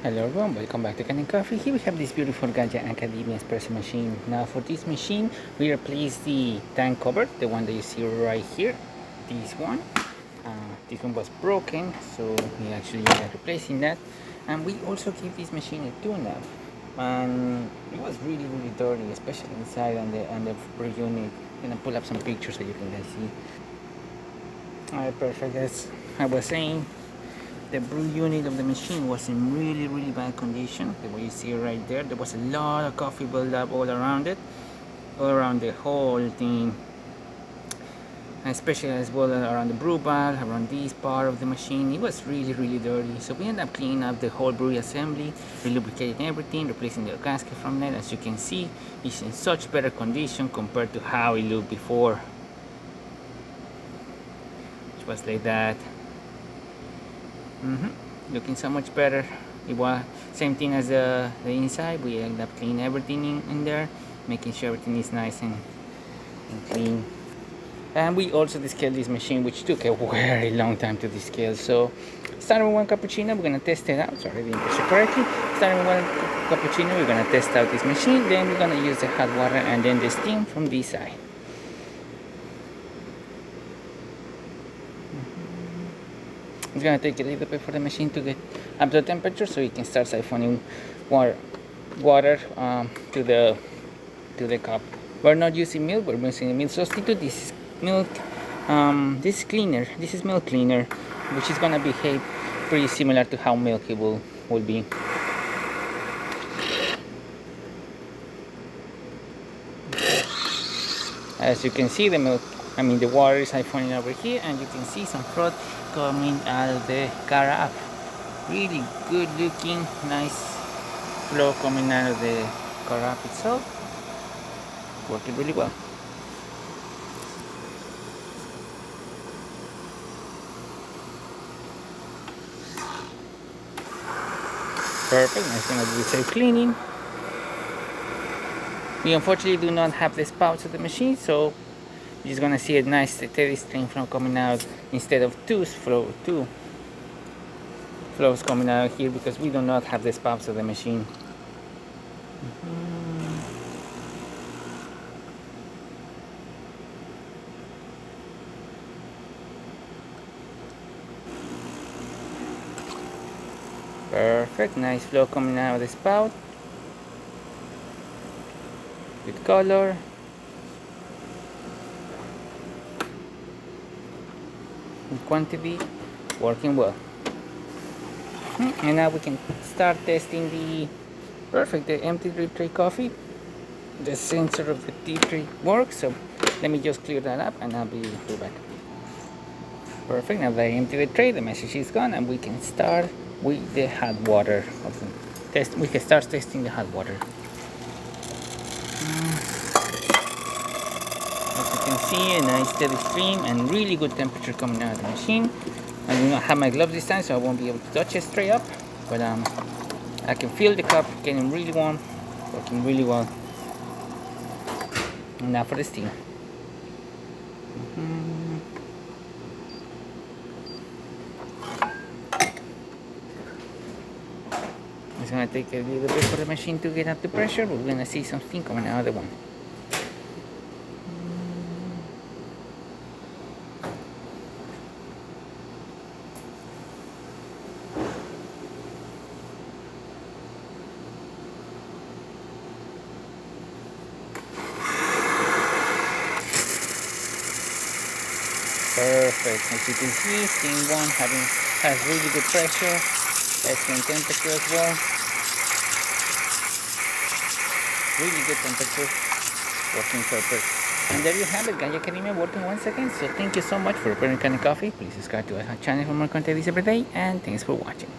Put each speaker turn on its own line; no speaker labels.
Hello everyone, welcome back to Kanen Coffee. Here we have this beautiful gaggi Academia Espresso machine. Now for this machine, we replaced the tank cover, the one that you see right here. This one. This one was broken, so we actually are replacing that. And we also gave this machine a tune-up. And it was really dirty, especially inside and the brew unit. I'm gonna pull up some pictures so you can guys see. Alright, perfect. As I was saying, the brew unit of the machine was in really bad condition. The way you see it right there, there was a lot of coffee buildup all around it, all around the whole thing, especially as well around the brew bar, around this part of the machine. It was really dirty. So we ended up cleaning up the whole brew assembly, relubricating everything, replacing the gasket from it. As you can see, it's in such better condition compared to how it looked before, which was like that. Looking so much better. It was same thing as the inside. We ended up cleaning everything in there, making sure everything is nice and clean. And we also descaled this machine, which took a very long time to descale. So starting with one cappuccino, we're gonna test it out. Sorry, I didn't press it correctly. Starting with one cappuccino, we're gonna test out this machine. Then we're gonna use the hot water and then the steam from this side. It's gonna take a little bit for the machine to get up to temperature, so you can start siphoning water to the cup. We're not using milk; we're using a milk substitute. This is milk. This cleaner. This is milk cleaner, which is gonna behave pretty similar to how milk will be. As you can see, the water is siphoning over here, and you can see some froth coming out of the carafe. Really good looking, nice flow coming out of the carafe itself. Working really well. Perfect. Now it's going to do safe cleaning. We unfortunately do not have the spouts of the machine, so you're just gonna see a nice steady stream from coming out instead of two flows coming out here, because we do not have the spouts of the machine. Perfect, nice flow coming out of the spout. Good color. And quantity, working well. And now we can start testing the empty drip tray coffee. The sensor of the tea tray works, so let me just clear that up and I'll be right back. Perfect, now that I empty the tray, the message is gone, and we can start with the hot water of the test. We can start testing the hot water. As you can see, a nice steady stream and really good temperature coming out of the machine. I do not have my gloves this time, so I won't be able to touch it straight up, but I can feel the cup getting really warm, working really well. And now for the steam. It's going to take a little bit for the machine to get up to pressure, but we're going to see some steam coming out of the one. Perfect. As you can see, steam one has really good pressure, excellent temperature as well. Really good temperature, working perfect. And there you have it, Gaggi Academia working 1 second. So thank you so much for preparing Kanen Coffee. Please subscribe to our channel for more content every day, and thanks for watching.